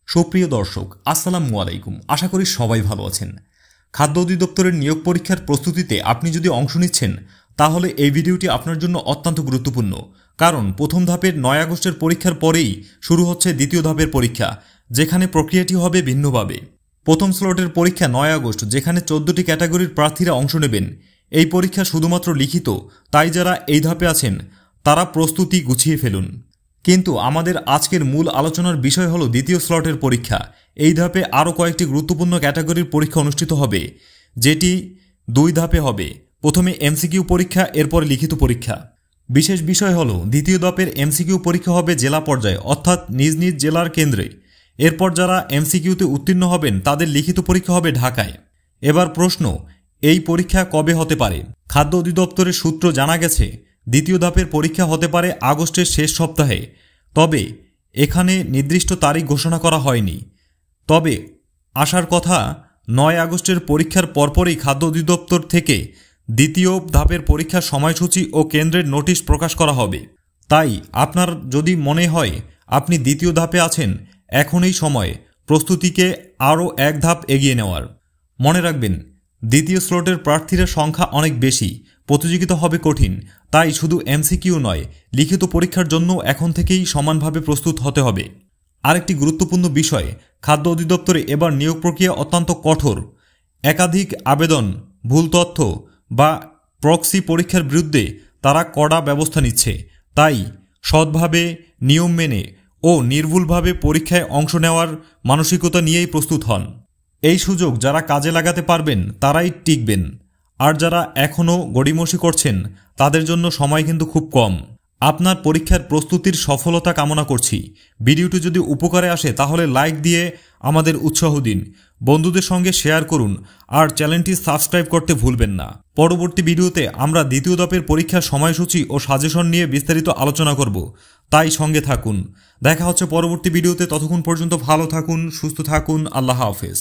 সুপ্রিয় দর্শক, আসসালামু আলাইকুম। আশা করি সবাই ভালো আছেন। খাদ্য অধিদপ্তরের নিয়োগ পরীক্ষার প্রস্তুতিতে আপনি যদি অংশ নিচ্ছেন তাহলে এই ভিডিওটি আপনার জন্য অত্যন্ত গুরুত্বপূর্ণ। কারণ প্রথম ধাপের 9 আগস্টের পরীক্ষার পরেই শুরু হচ্ছে দ্বিতীয় ধাপের পরীক্ষা, যেখানে প্রক্রিয়াটি হবে ভিন্নভাবে। প্রথম স্লটের পরীক্ষা 9 আগস্ট, যেখানে 14টি ক্যাটাগরির প্রার্থীরা অংশ নেবেন। এই পরীক্ষা শুধুমাত্র লিখিত, তাই যারা এই ধাপে আছেন তারা প্রস্তুতি গুছিয়ে ফেলুন। কিন্তু আমাদের আজকের মূল আলোচনার বিষয় হলো দ্বিতীয় স্লটের পরীক্ষা। এই ধাপে আরও কয়েকটি গুরুত্বপূর্ণ ক্যাটাগরির পরীক্ষা অনুষ্ঠিত হবে, যেটি 2 ধাপে হবে। প্রথমে এমসিকিউ পরীক্ষা, এরপর লিখিত পরীক্ষা। বিশেষ বিষয় হলো দ্বিতীয় ধাপের এমসিকিউ পরীক্ষা হবে জেলা পর্যায়ে, অর্থাৎ নিজ নিজ জেলার কেন্দ্রে। এরপর যারা এমসিকিউতে উত্তীর্ণ হবেন তাদের লিখিত পরীক্ষা হবে ঢাকায়। এবার প্রশ্ন, এই পরীক্ষা কবে হতে পারে? খাদ্য অধিদপ্তরের সূত্র জানা গেছে দ্বিতীয় ধাপের পরীক্ষা হতে পারে আগস্টের শেষ সপ্তাহে। তবে এখানে নির্দিষ্ট তারিখ ঘোষণা করা হয়নি। তবে আসার কথা 9 আগস্টের পরীক্ষার পরপরই খাদ্য অধিদপ্তর থেকে দ্বিতীয় ধাপের পরীক্ষার সময়সূচি ও কেন্দ্রের নোটিশ প্রকাশ করা হবে। তাই আপনার যদি মনে হয় আপনি দ্বিতীয় ধাপে আছেন, এখনই সময় প্রস্তুতিকে আরও এক ধাপ এগিয়ে নেওয়ার। মনে রাখবেন, দ্বিতীয় স্লটের প্রার্থীর সংখ্যা অনেক বেশি, প্রতিযোগিতা হবে কঠিন। তাই শুধু এমসিকিউ নয়, লিখিত পরীক্ষার জন্য এখন থেকেই সমানভাবে প্রস্তুত হতে হবে। আরেকটি গুরুত্বপূর্ণ বিষয়, খাদ্য অধিদপ্তরে এবার নিয়োগ প্রক্রিয়া অত্যন্ত কঠোর। একাধিক আবেদন, ভুল তথ্য বা প্রক্সি পরীক্ষার বিরুদ্ধে তারা কড়া ব্যবস্থা নিচ্ছে। তাই সৎভাবে, নিয়ম মেনে ও নির্ভুলভাবে পরীক্ষায় অংশ নেওয়ার মানসিকতা নিয়েই প্রস্তুত হন। এই সুযোগ যারা কাজে লাগাতে পারবেন তারাই টিকবেন, আর যারা এখনও গড়িমসি করছেন তাদের জন্য সময় কিন্তু খুব কম। আপনার পরীক্ষার প্রস্তুতির সফলতা কামনা করছি। ভিডিওটি যদি উপকারে আসে তাহলে লাইক দিয়ে আমাদের উৎসাহ দিন, বন্ধুদের সঙ্গে শেয়ার করুন, আর চ্যানেলটি সাবস্ক্রাইব করতে ভুলবেন না। পরবর্তী ভিডিওতে আমরা দ্বিতীয় ধাপের পরীক্ষার সময়সূচি ও সাজেশন নিয়ে বিস্তারিত আলোচনা করব, তাই সঙ্গে থাকুন। দেখা হচ্ছে পরবর্তী ভিডিওতে। ততক্ষণ পর্যন্ত ভালো থাকুন, সুস্থ থাকুন। আল্লাহ হাফেজ।